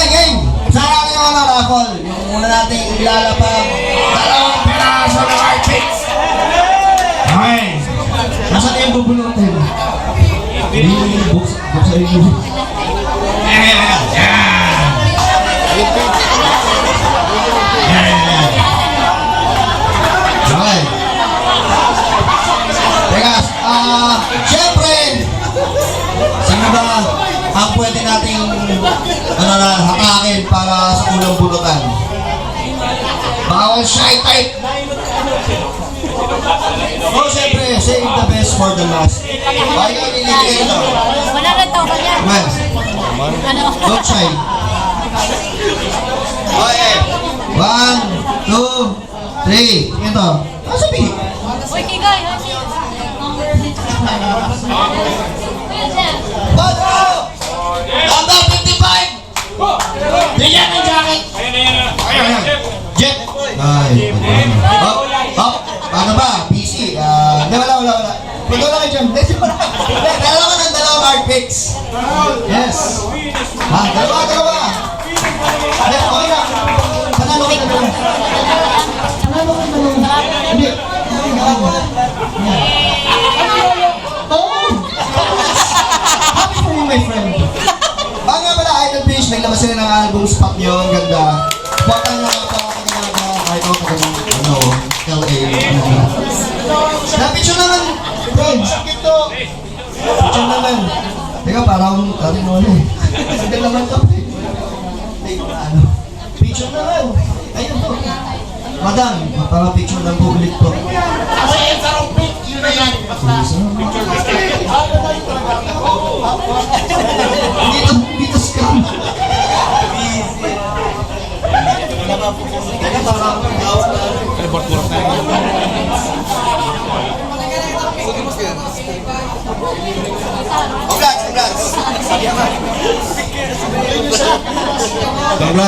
Game! Sana kayo mga raffle. Yung muna natin ilalapag. Dalawang piraso ng artix. Okay. Nasaan yung bubunutin? Hindi, buksan yung okay. Teka, siyempre, sino ba ang pwede nating hatakin para sa unang bunutan? Bawal shy type. Oh, siyempre, save the best for the last. Bayo, nililigay ito. Wala na tao ba yan? Man, Ano? don't shy. Okay. 1, 2, 3. Ito. Ah, sabi. Uy, Kigay, Number 55! Bigyan ng jacket! Ayan. Jet! Ay, paano ba? PC? Hindi, wala. Punto lang kayo dyan. Dalawa ka ng dalawang hard picks. Yes. Dalawa. Yes, okay na. Panalo ka na dalawa. Hindi. Happy for you, my friend. Nga pala, Idol Fish, naglabas sila ng album spot nyo. Ang ganda. Baka nga pa kahit ako taga LA. Na-picture naman, friends. Ito. Picture naman. Teka, parang ating nolo eh. Sige naman ka, picture naman. Ayun to. Madam, para picture ng public to. Ay, sarong picture na yan. Basta. Dito scam. Teka, parang Burot-burot na yun.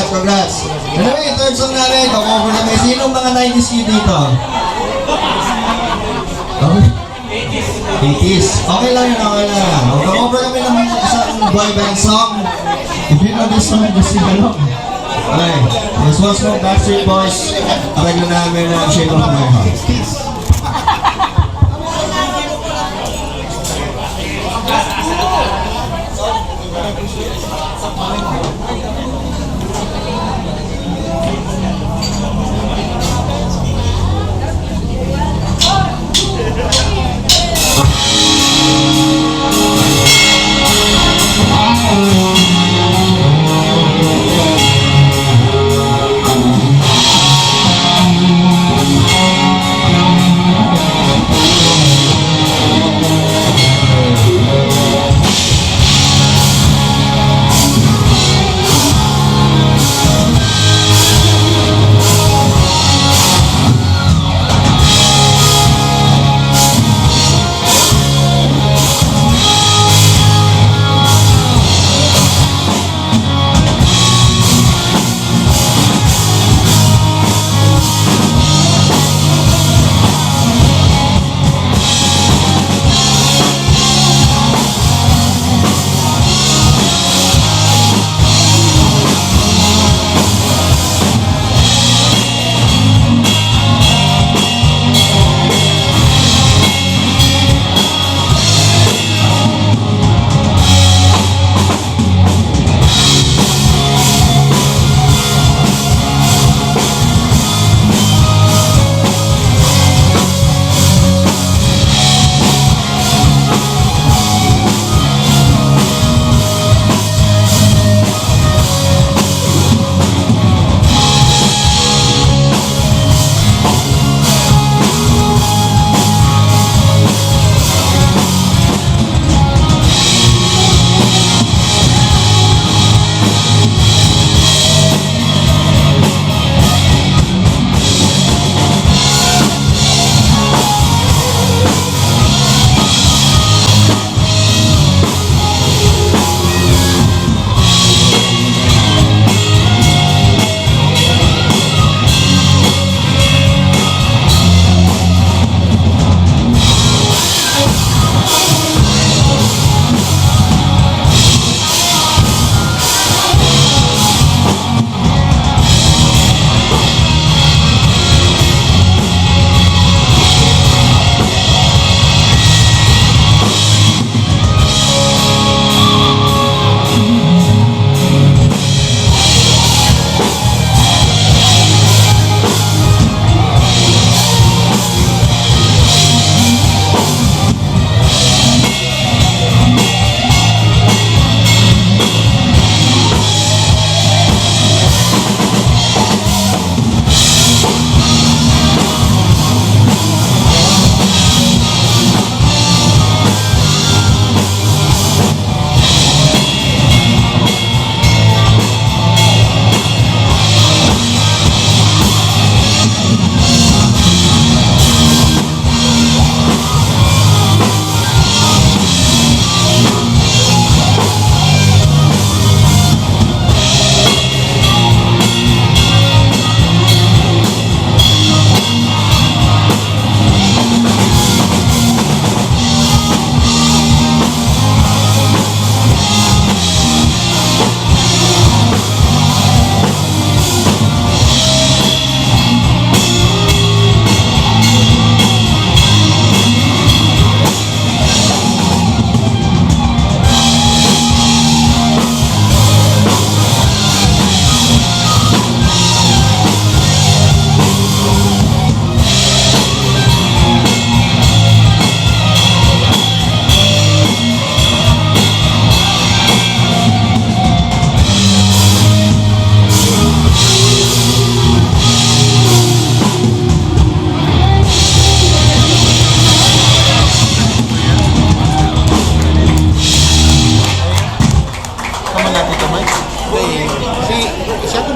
Congrats. Anyway, third song namin, cover namin. Sinong mga 90s kid dito? Okay. 80s. Okay lang yun. Cover kami ng isang boy band song. If you know this song, just sing along. Okay. This was from Backstreet Boys. Araglo namin ang Shape of My Heart.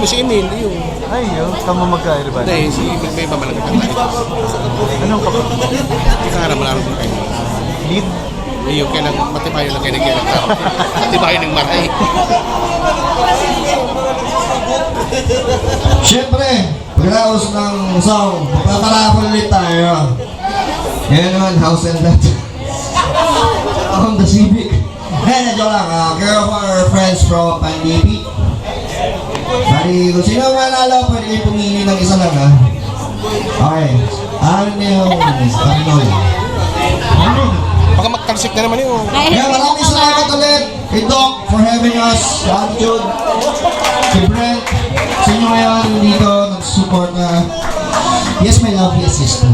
Si Emil, yung... Ay, yun. Kamu magkain ba? Hindi, si Emil may mamalagay ang tayo. Anong kapatid? Hindi ka harap malaro kung kayo. Lead? Yung kailang matibayo lang kayo nagkailang tao. Matibayo ng maray. Siyempre, pagkatapos ng song, paparapol ulit tayo. Ngayon naman, house and that. Honda Civic. Joke lang. Care of our friends from Pandipi. Bali, kung sino manalo, pwede kayo pumili ng isa lang, ha? Okay. Ano na yung Pinoy? Baka magtalsik na naman yun. Kaya maraming salamat ulit kay Doc for having us. Si Attitude, si Brent, sa inyo ngayon dito, nag-support na. Yes, my lovely assistant.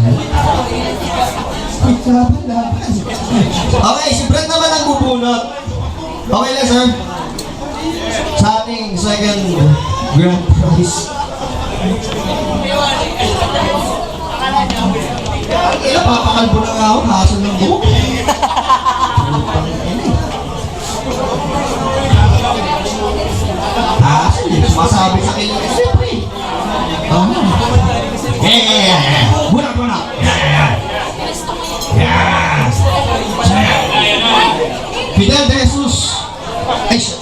Okay, si Brent naman ang bubunot. Okay lang, sir. Sa ating second grand prize. Kaya papakalbo na nga ako, kaso ng buhok. Sumasabi sa akin, siyempre. Bunak. Fidel de Jesus. Ay, shit.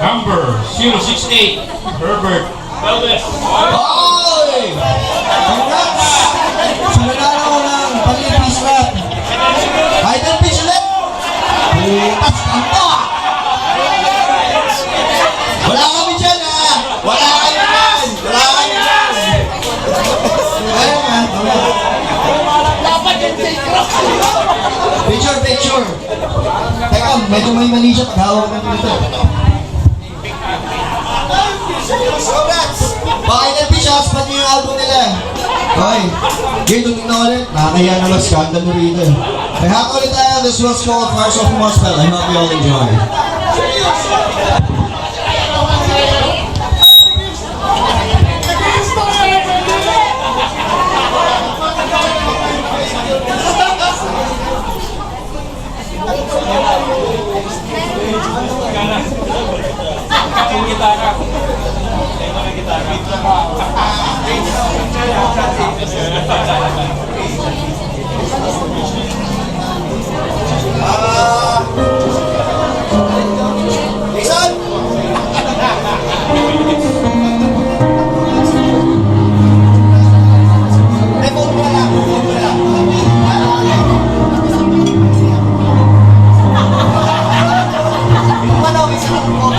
Number 068, Herbert Valdez. Oy! Congrats! Sinanalo ko ng Palipis Rap. Idol pitch ulit! Putas kanto ah! Wala kami dyan ah! Wala kami dyan! Wala kami dyan! Ayun nga. Picture! Teka, medyo may mali siya pag hawak ng dito. Congrats! Baka inalpi siya, sapat niyo yung album nila. Okay. Okay, tumig na ulit. Nakakaya naman, scandal na rin. May haka ulit tayo. This was called Fires of Morspell. I hope you all enjoy. Jason! Remote mo lang. Ano, may sarap mo?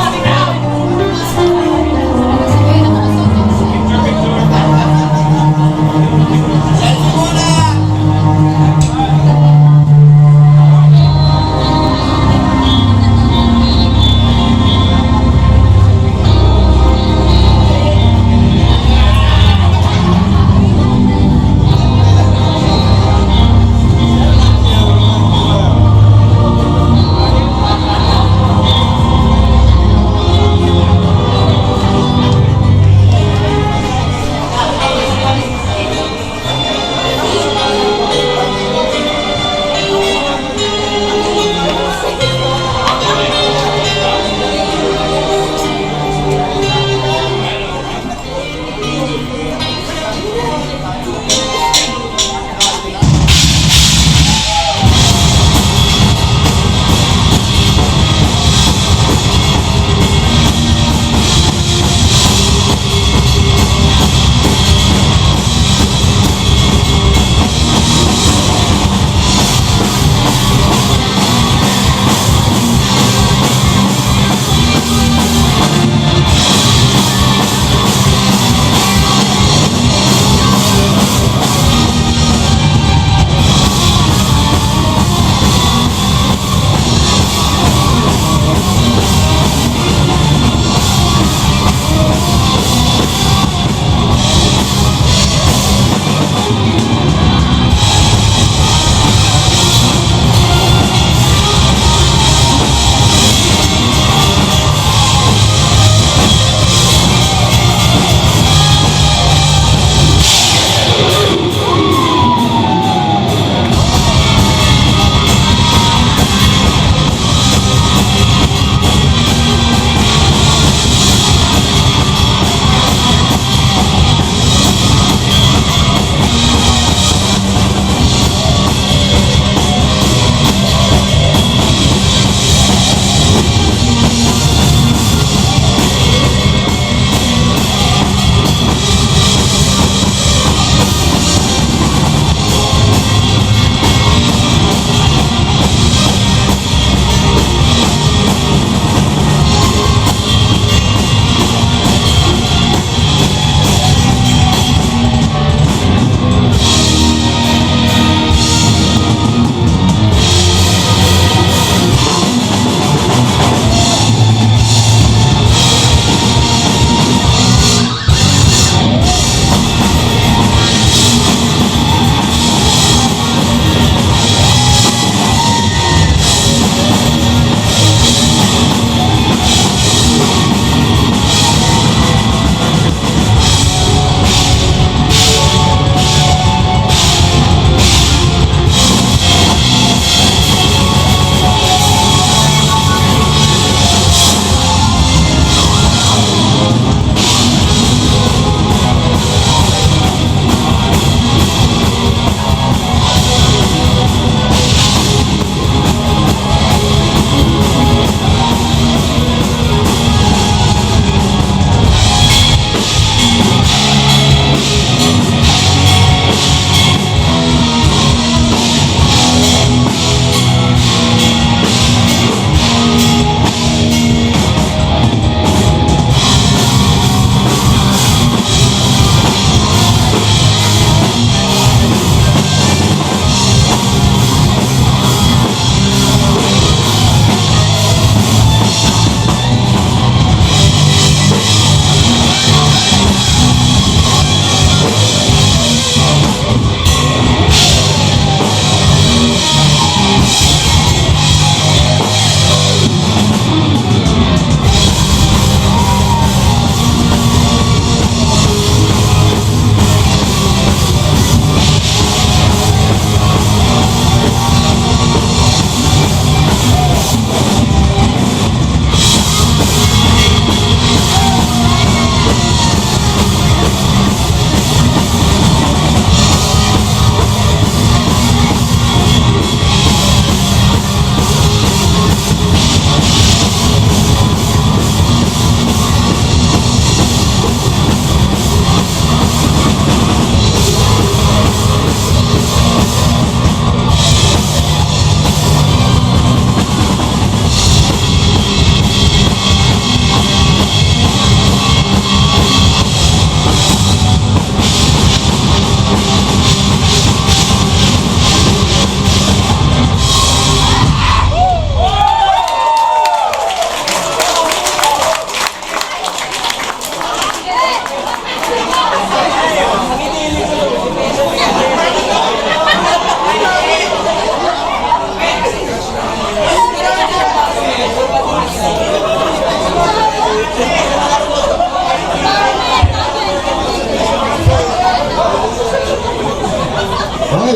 Okay,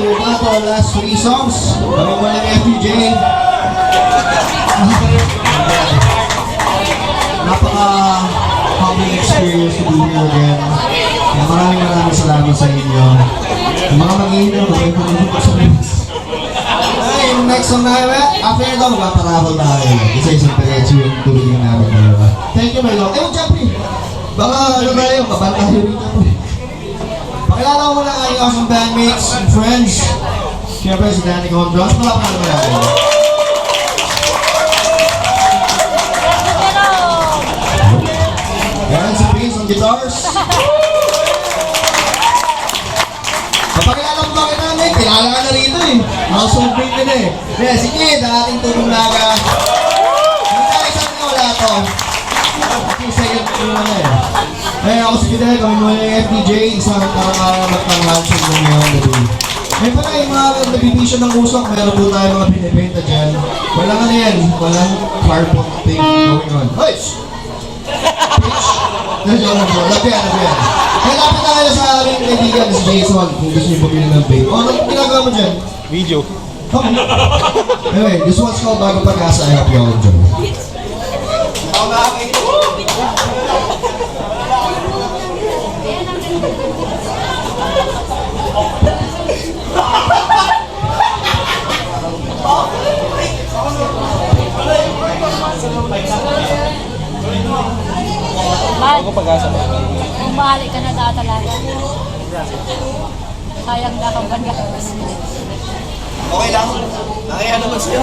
we're back to our last 3 songs. Kami mo ng FPJ. Napaka-humbling experience to be here again. Kaya maraming salamat sa inyo. Yung mga mag-iinom, magpapagpapag sa next. Ay, yung next song namin, after ito, magpaparapol tayo. Isa-isang perecho yung tuloy namin. Thank you, my love. Eh, Jeffrey, baka ano tayo, kabal tayo rito. Pakilala ko muna kayo awesome bandmates and friends. Siyempre si Danny Condros. Malapit na naman natin. Yan si Prince on guitars. Papakilala ko bakit namin. Kilala ka na rito eh. Awesome band din eh. Yeah, sige, dating tulong naga. Hindi tayo sa atin wala to. Yung second tulong na eh. Eh, ako si Fidel, kami mo yung FDJ, isang karangalan sa mga ngayong gabi. May pala yung mga nabibisyon ng usok, meron po tayo mga binibenta dyan. Walang ano yan, walang cardboard thing going on. Hoy! Pitch! Nandiyan na po, labihan. Eh, lapit na kayo sa aming kaibigan, si Jason, kung gusto niyo bumili ng vape. O, anong ginagawa mo dyan? Video. Okay. Anyway, this one's called Bago Pag-asa. I hope you all enjoy. Bago pag-asa mo. Bumalik ka na talaga. Sayang na kang banda. Okay lang. Nakaya naman sa'yo.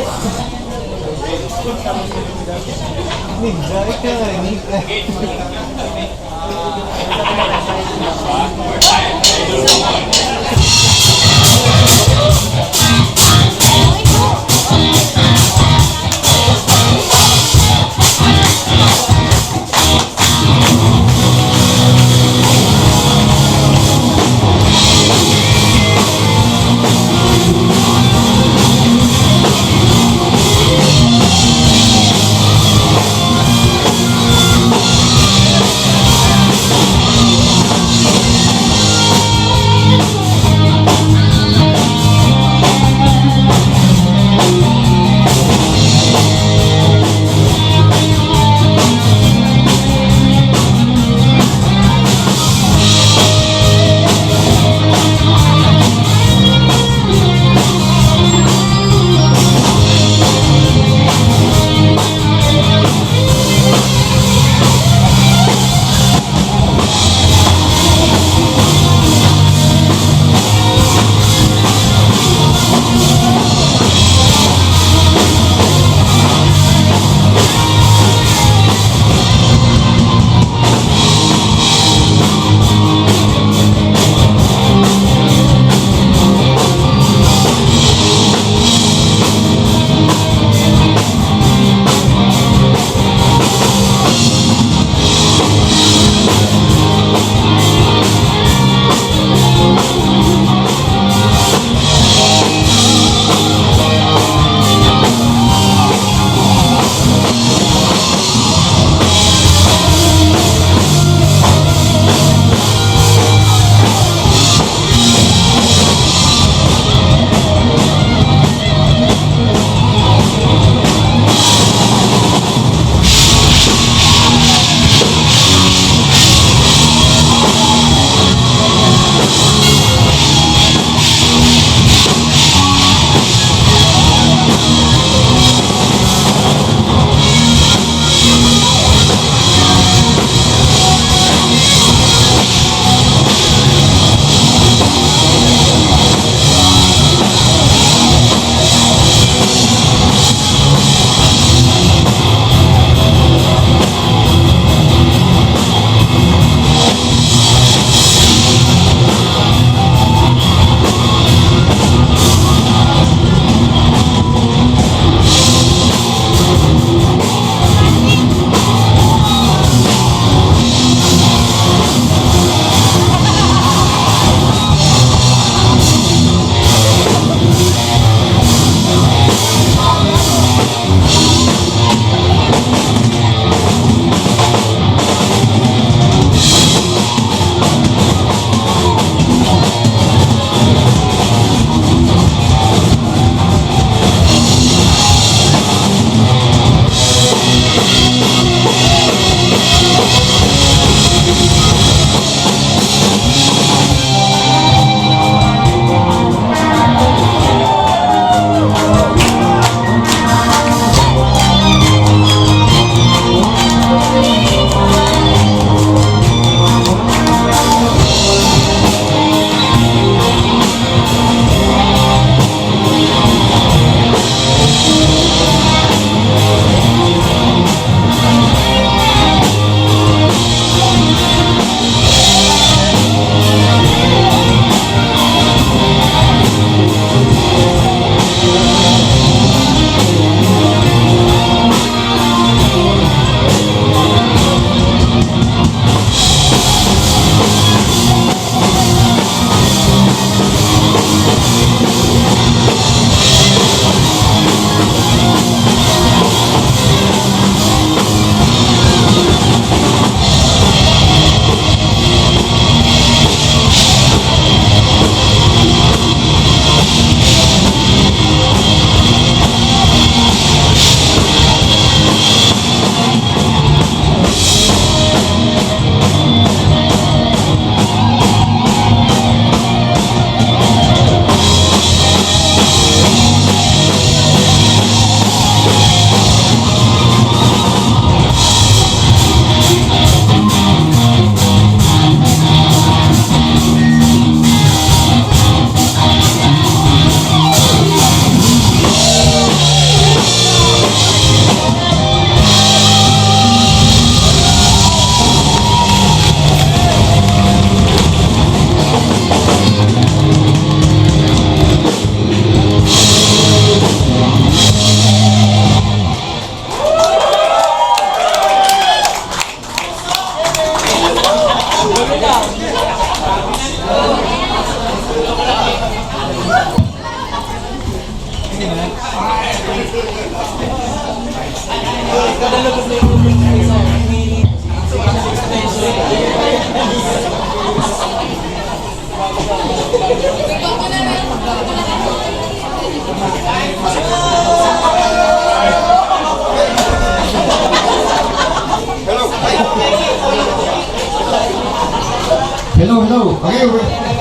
hello. Okay,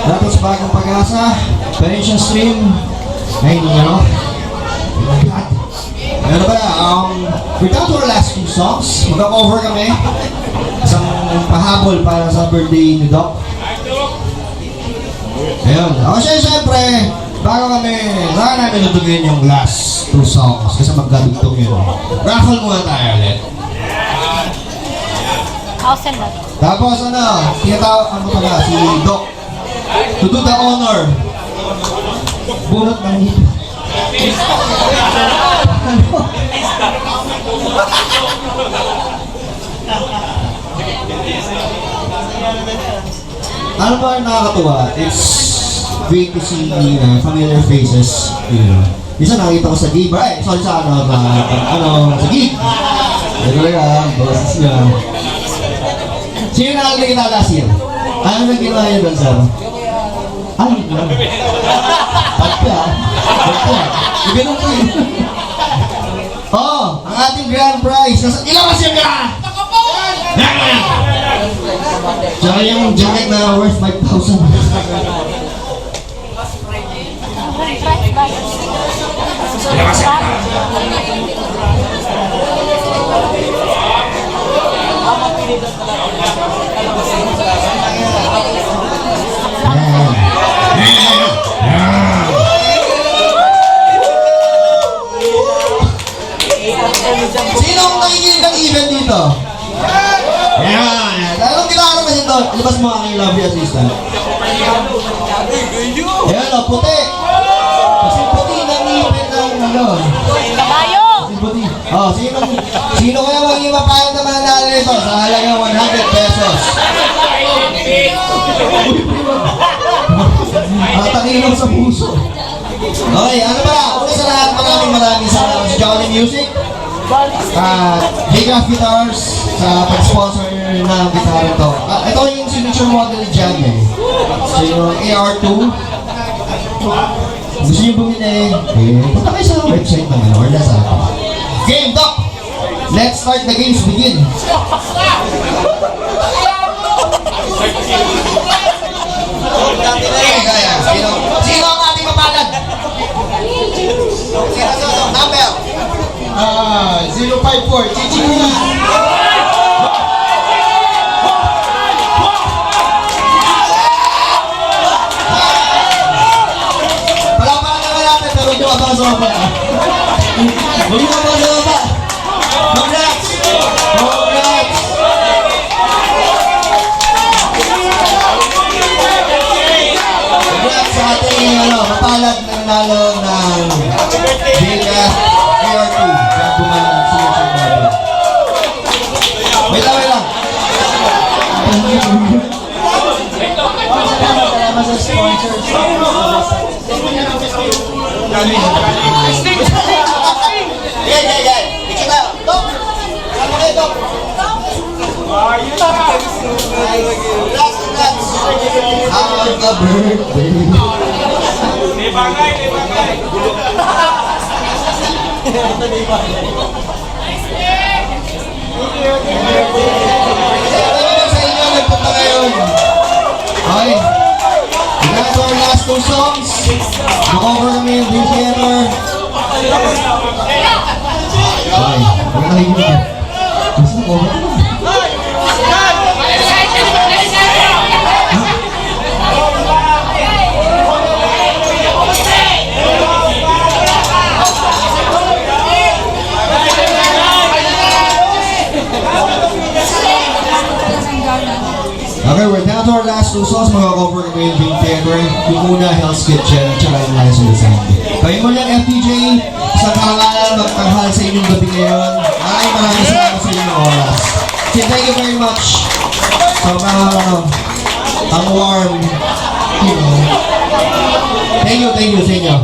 dapat sa bagong pag-asa. Pension stream. Ay, ano? Ano ba? We're down to our last two songs. Mag-cover kami. Isang pahabol para sa birthday ni Doc. Ayun. O siya, siyempre, bago kami, saka namin natugin yung last two songs kasi magkabigtong yun. Raffle muna tayo ulit. I'll send that. Tapos tinatawag ano pala, si Doc. To do the honor. Bunot ng hito. Ano ba yung nakakatuwa? It's great to see familiar faces. Isa nakita ko sa gig, right? Sorry sa sa gig. Ito talaga, boses niya. Sino nakakita last year? Ano nang ginawa niya doon, sir? Ay, pagka. Ganun ko yun. Oh, ang ating grand prize. Ilabas yung ka! Tsaka yung jacket na worth 5,000. Sino ang nakikinig ng event dito? Yan! Anong ginagawa kasi ito? Ilabas mo ang lovely assistant. Yan o, puti! Kasi puti ng event ng ano. Kabayo! Kasi puti. Oh, sino kaya maging mapayag na manalo nito sa halagang 100 pesos? Tatakilong sa puso. Okay, ano ba? Una sa lahat, maraming salamat sa Jolly Music. J-Craft Guitars sa pag-sponsor ng gitara ito. Ito yung signature model ni Jam eh. So yung AR2. Gusto nyo bumili, punta kayo sa website naman or nasa Game Doc! Let's start the games begin! Sino ang ating mapalad? Sino? Number? 054, Chichi! Palapakan naman natin, pero hindi mabang sa mapa. Hindi mabang sa mapa. Congrats! Congrats! Congrats sa ating mapalad na nanalo ng Vega AR2. Kaya bumalang signature model. Wait lang. Salamat sa sponsors. Yeah. Ikit tayo. Dok! Sama kayo, Dok! Congrats! Happy birthday! May bagay. Sa inyo, nagpunta ngayon. Okay. That's our last two songs. Mag-over kami yung Dream Theater. Okay. Magkakahin nyo. Gusto ko ba? Okay, we're down to our last two songs. Mag-cover kami yung Dream Theater. Yung una, Hell's Kitchen, at saka yung Lies of the Sandy. Kayo mo lang, FTJ, sa karangalan magtanghal sa inyong gabi ngayon. Maraming salamat sa inyong oras. So, thank you very much. So, ang warm, Thank you sa inyo.